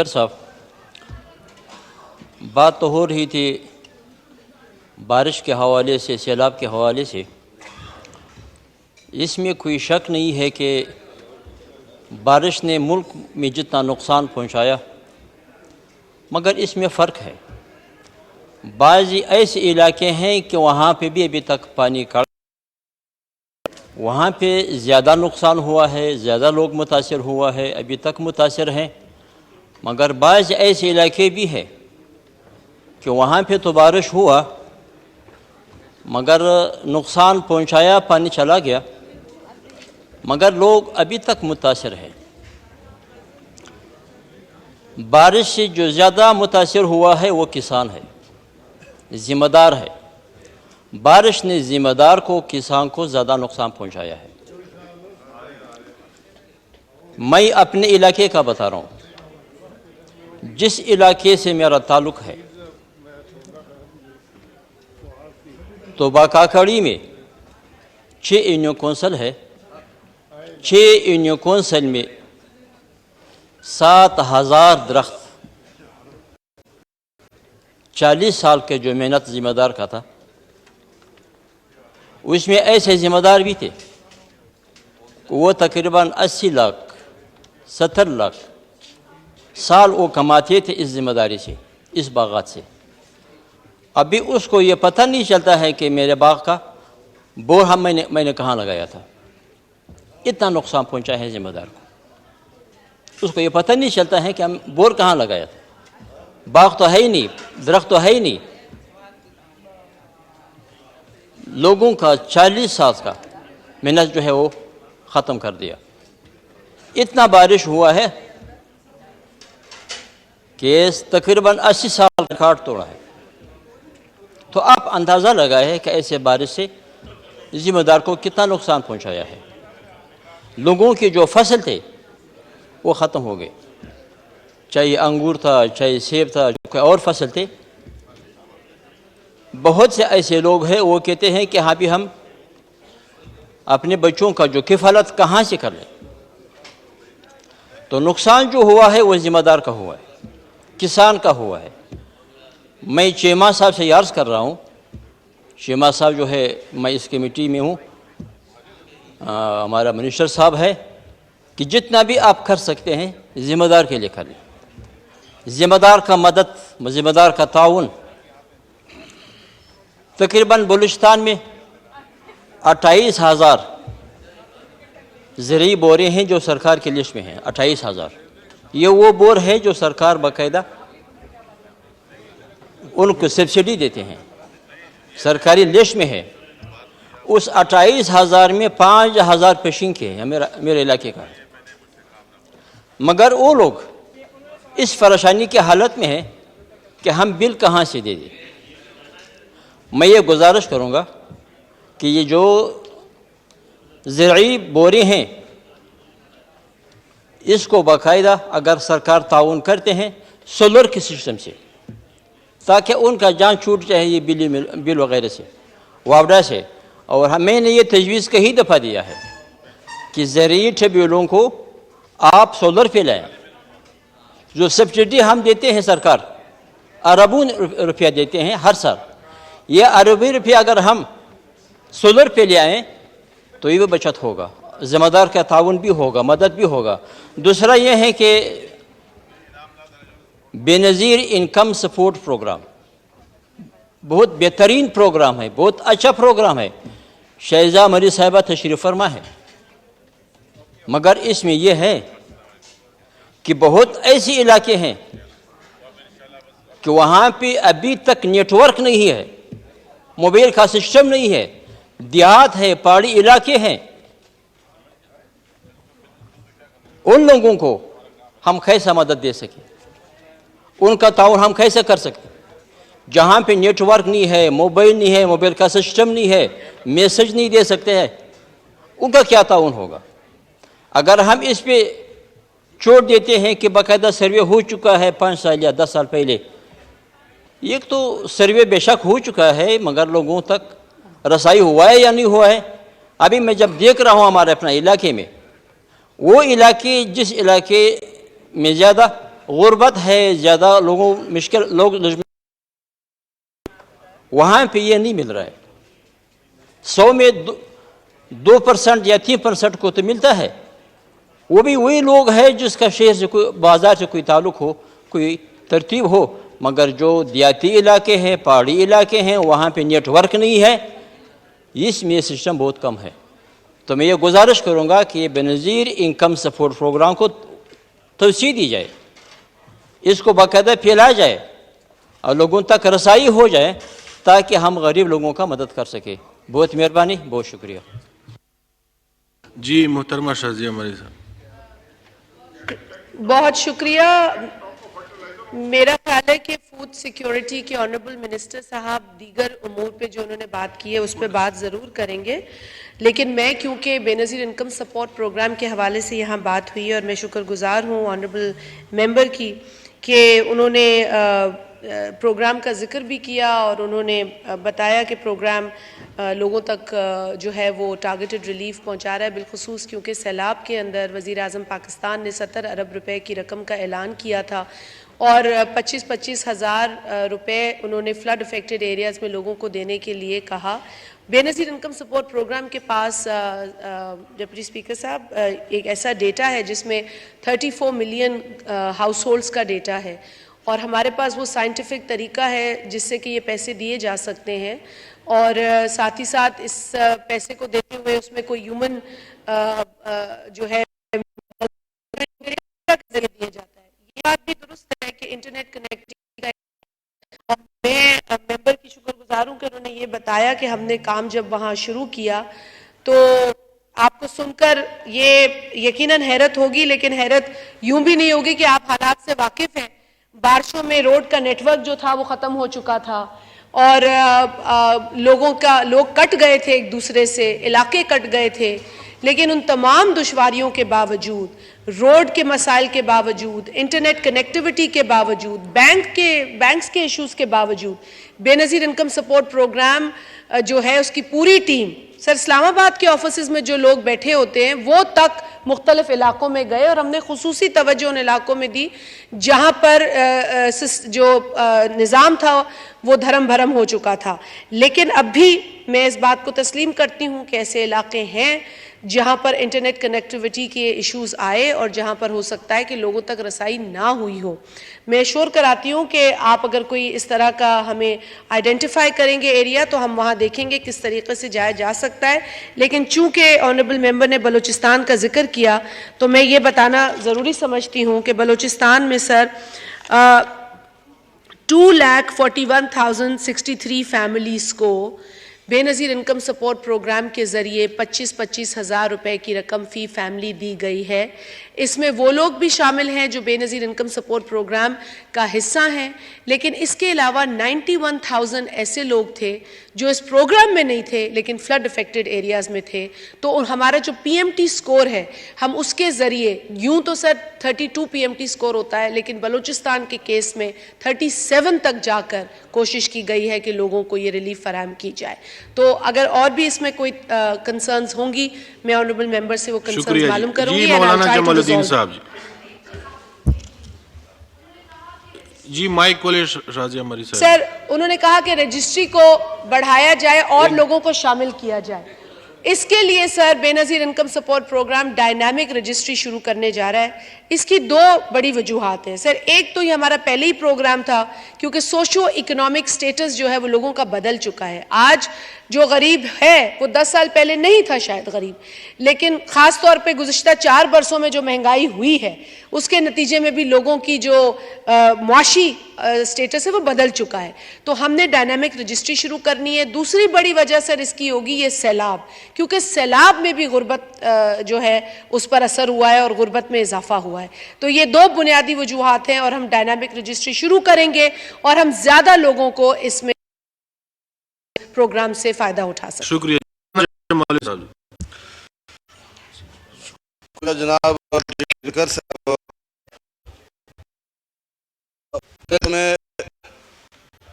صاحب بات تو ہو رہی تھی بارش کے حوالے سے، سیلاب کے حوالے سے۔ اس میں کوئی شک نہیں ہے کہ بارش نے ملک میں جتنا نقصان پہنچایا، مگر اس میں فرق ہے۔ بعض ایسے علاقے ہیں کہ وہاں پہ بھی ابھی تک پانی کا وہاں پہ زیادہ نقصان ہوا ہے، زیادہ لوگ متاثر ہوا ہے، ابھی تک متاثر ہیں۔ مگر بعض ایسے علاقے بھی ہیں کہ وہاں پہ تو بارش ہوا مگر نقصان پہنچایا، پانی چلا گیا، مگر لوگ ابھی تک متاثر ہیں۔ بارش سے جو زیادہ متاثر ہوا ہے وہ کسان ہے، ذمہ دار ہے۔ بارش نے ذمہ دار کو، کسان کو زیادہ نقصان پہنچایا ہے۔ میں اپنے علاقے کا بتا رہا ہوں، جس علاقے سے میرا تعلق ہے، تو باکاکڑی میں 6 یونین کونسل ہے۔ 6 یونین کونسل میں 7000 درخت 40 سال کے جو محنت ذمہ دار کا تھا، اس میں ایسے ذمہ دار بھی تھے وہ تقریباً 80 لاکھ 70 لاکھ سال وہ کماتے تھے اس ذمہ داری سے، اس باغات سے۔ ابھی اس کو یہ پتہ نہیں چلتا ہے کہ میرے باغ کا بور میں نے کہاں لگایا تھا۔ اتنا نقصان پہنچا ہے ذمہ دار کو، اس کو یہ پتہ نہیں چلتا ہے کہ ہم بور کہاں لگایا تھا۔ باغ تو ہے ہی نہیں، درخت تو ہے ہی نہیں۔ لوگوں کا 40 سال کا محنت جو ہے وہ ختم کر دیا۔ اتنا بارش ہوا ہے کہ تقریباً 80 سال ریکارڈ توڑا ہے۔ تو آپ اندازہ لگائے کہ ایسے بارش سے ذمہ دار کو کتنا نقصان پہنچایا ہے۔ لوگوں کی جو فصل تھے وہ ختم ہو گئے، چاہے انگور تھا، چاہے سیب تھا، کوئی اور فصل تھے۔ بہت سے ایسے لوگ ہیں وہ کہتے ہیں کہ ہاں بھی ہم اپنے بچوں کا جو کفالت کہاں سے کر لیں۔ تو نقصان جو ہوا ہے وہ ذمہ دار کا ہوا ہے، کسان کا ہوا ہے۔ میں چیمہ صاحب سے عرض کر رہا ہوں، چیمہ صاحب جو ہے، میں اس کمیٹی میں ہوں، ہمارا منسٹر صاحب ہے، کہ جتنا بھی آپ کر سکتے ہیں ذمہ دار کے لیے کر لیں۔ ذمہ دار کا مدد، ذمہ دار کا تعاون۔ تقریباً بلوچستان میں 28,000 زرعی بورے ہیں جو سرکار کی لسٹ میں ہیں۔ 28,000 یہ وہ بور ہے جو سرکار باقاعدہ ان کو سبسڈی دیتے ہیں، سرکاری لسٹ میں ہے۔ اس 28,000 میں 5,000 فشنگ کے ہیں، میرے علاقے کا۔ مگر وہ لوگ اس پریشانی کی حالت میں ہیں کہ ہم بل کہاں سے دے دیں۔ میں یہ گزارش کروں گا کہ یہ جو زرعی بورے ہیں اس کو باقاعدہ اگر سرکار تعاون کرتے ہیں سولر کے سسٹم سے، تاکہ ان کا جان چھوٹ جائے یہ بل وغیرہ سے، واوڈا سے۔ اور میں نے یہ تجویز کئی دفعہ دیا ہے کہ زرعی ٹیوبویلوں کو آپ سولر پہ لائیں۔ جو سبسڈی ہم دیتے ہیں، سرکار اربوں روپیہ دیتے ہیں ہر سال، یہ اربوں روپیہ اگر ہم سولر پہ لے آئیں تو یہ بچت ہوگا، ذمہ دار کا تعاون بھی ہوگا، مدد بھی ہوگا۔ دوسرا یہ ہے کہ بے نظیر انکم سپورٹ پروگرام بہت بہترین پروگرام ہے، بہت اچھا پروگرام ہے۔ شہزہ مری صاحبہ تشریف فرما ہے، مگر اس میں یہ ہے کہ بہت ایسے علاقے ہیں کہ وہاں پہ ابھی تک نیٹ ورک نہیں ہے، موبائل کا سسٹم نہیں ہے، دیہات ہے، پہاڑی علاقے ہیں۔ ان لوگوں کو ہم کیسا مدد دے سکیں، ان کا تعاون ہم کیسے کر سکتے؟ جہاں پہ نیٹ ورک نہیں ہے، موبائل نہیں ہے، موبائل کا سسٹم نہیں ہے، میسج نہیں دے سکتے ہیں، ان کا کیا تعاون ہوگا؟ اگر ہم اس پہ چھوڑ دیتے ہیں کہ باقاعدہ سروے ہو چکا ہے 5 سال یا 10 سال پہلے، ایک تو سروے بے شک ہو چکا ہے مگر لوگوں تک رسائی ہوا ہے یا نہیں ہوا ہے۔ ابھی میں جب دیکھ رہا ہوں ہمارے اپنا علاقے میں، وہ علاقے جس علاقے میں زیادہ غربت ہے زیادہ لوگوں مشکل لوگ وہاں پہ یہ نہیں مل رہا ہے. 100 میں 2% یا 3% کو تو ملتا ہے. وہ بھی وہی لوگ ہیں جس کا شہر سے کوئی بازار سے کوئی تعلق ہو, کوئی ترتیب ہو, مگر جو دیہاتی علاقے ہیں, پہاڑی علاقے ہیں, وہاں پہ نیٹ ورک نہیں ہے, اس میں سسٹم بہت کم ہے. تو میں یہ گزارش کروں گا کہ بے نظیر انکم سپورٹ پروگرام کو توسیع دی جائے, اس کو باقاعدہ پھیلایا جائے اور لوگوں تک رسائی ہو جائے تاکہ ہم غریب لوگوں کا مدد کر سکیں. بہت مہربانی, بہت شکریہ. جی محترمہ شازیہ مری صاحب. بہت شکریہ. میرا خیال ہے کہ فوڈ سیکیورٹی کے آنریبل منسٹر صاحب دیگر امور پہ جو انہوں نے بات کی ہے اس پہ بات ضرور کریں گے, لیکن میں کیونکہ بے نظیر انکم سپورٹ پروگرام کے حوالے سے یہاں بات ہوئی ہے اور میں شکر گزار ہوں آنریبل ممبر کی کہ انہوں نے پروگرام کا ذکر بھی کیا اور انہوں نے بتایا کہ پروگرام لوگوں تک جو ہے وہ ٹارگیٹڈ ریلیف پہنچا رہا ہے, بالخصوص کیونکہ سیلاب کے اندر وزیر اعظم پاکستان نے 70 ارب روپے کی رقم کا اعلان کیا تھا اور 25 ہزار روپے انہوں نے فلڈ افیکٹڈ ایریاز میں لوگوں کو دینے کے لیے کہا. بے نظیر انکم سپورٹ پروگرام کے پاس ڈپٹی اسپیکر صاحب ایک ایسا ڈیٹا ہے جس میں 34 ملین ہاؤس ہولڈز کا ڈیٹا ہے اور ہمارے پاس وہ سائنٹیفک طریقہ ہے جس سے کہ یہ پیسے دیے جا سکتے ہیں اور ساتھ ہی ساتھ اس پیسے کو دیتے ہوئے اس میں کوئی ہیومن جو ہے دیا جاتا ہے. یہ بات بھی درست ہے کہ انٹرنیٹ کنیکٹیوٹی کا, اور میں ممبر کی شکر گزار ہوں کہ انہوں نے یہ بتایا کہ ہم نے کام جب وہاں شروع کیا تو آپ کو سن کر یہ یقیناً حیرت ہوگی, لیکن حیرت یوں بھی نہیں ہوگی کہ آپ حالات سے واقف ہیں. بارشوں میں روڈ کا نیٹ ورک جو تھا وہ ختم ہو چکا تھا اور لوگ کٹ گئے تھے ایک دوسرے سے, علاقے کٹ گئے تھے, لیکن ان تمام دشواریوں کے باوجود, روڈ کے مسائل کے باوجود, انٹرنیٹ کنیکٹیوٹی کے باوجود, بینکس کے ایشوز کے باوجود بے نظیر انکم سپورٹ پروگرام جو ہے اس کی پوری ٹیم, سر اسلام آباد کے آفیسز میں جو لوگ بیٹھے ہوتے ہیں وہ تک مختلف علاقوں میں گئے اور ہم نے خصوصی توجہ ان علاقوں میں دی جہاں پر جو نظام تھا وہ دھرم بھرم ہو چکا تھا. لیکن اب بھی میں اس بات کو تسلیم کرتی ہوں کہ ایسے علاقے ہیں جہاں پر انٹرنیٹ کنیکٹیوٹی کے ایشوز آئے اور جہاں پر ہو سکتا ہے کہ لوگوں تک رسائی نہ ہوئی ہو. میں شور کراتی ہوں کہ آپ اگر کوئی اس طرح کا ہمیں آئیڈینٹیفائی کریں گے ایریا تو ہم وہاں دیکھیں گے کس طریقے سے جایا جا سکتا ہے. لیکن چونکہ آنریبل ممبر نے بلوچستان کا ذکر کیا تو میں یہ بتانا ضروری سمجھتی ہوں کہ بلوچستان میں سر 2,41,063 فیملیز کو بے نظیر انکم سپورٹ پروگرام کے ذریعے 25 ہزار روپے کی رقم فی فیملی دی گئی ہے. اس میں وہ لوگ بھی شامل ہیں جو بے نظیر انکم سپورٹ پروگرام کا حصہ ہیں, لیکن اس کے علاوہ 91,000 ایسے لوگ تھے جو اس پروگرام میں نہیں تھے لیکن فلڈ افیکٹڈ ایریاز میں تھے. تو ہمارا جو پی ایم ٹی سکور ہے ہم اس کے ذریعے, یوں تو سر 32 پی ایم ٹی سکور ہوتا ہے لیکن بلوچستان کے کیس میں 37 تک جا کر کوشش کی گئی ہے کہ لوگوں کو یہ ریلیف فراہم کی جائے. تو اگر اور بھی اس میں کوئی کنسرنز ہوں گی میں آنریبل ممبر سے وہ کنسرنز معلوم کروں گی. جی مولانا جمال الدین صاحب. جی مائک کھولے شازیہ مری صاحب. سر انہوں نے کہا کہ رجسٹری کو بڑھایا جائے اور لوگوں کو شامل کیا جائے. اس کے لیے sir Benazir income support programme dynamic registry شروع کرنے جا رہا ہے. اس کی دو بڑی وجوہات ہیں سر. ایک تو یہ ہمارا پہلے ہی پروگرام تھا کیونکہ سوشو اکنامک سٹیٹس جو ہے وہ لوگوں کا بدل چکا ہے. آج جو غریب ہے وہ 10 سال پہلے نہیں تھا شاید غریب, لیکن خاص طور پہ گزشتہ 4 برسوں میں جو مہنگائی ہوئی ہے اس کے نتیجے میں بھی لوگوں کی جو معاشی سٹیٹس ہے وہ بدل چکا ہے. تو ہم نے ڈائنامک رجسٹری شروع کرنی ہے. دوسری بڑی وجہ سر اس کی ہوگی یہ سیلاب, کیونکہ سیلاب میں بھی غربت جو ہے اس پر اثر ہوا ہے اور غربت میں اضافہ ہوا ہے. تو یہ دو بنیادی وجوہات ہیں اور ہم ڈائنامک رجسٹری شروع کریں گے اور ہم زیادہ لوگوں کو اس میں پروگرام سے فائدہ اٹھا سکیں. شکریہ جناب.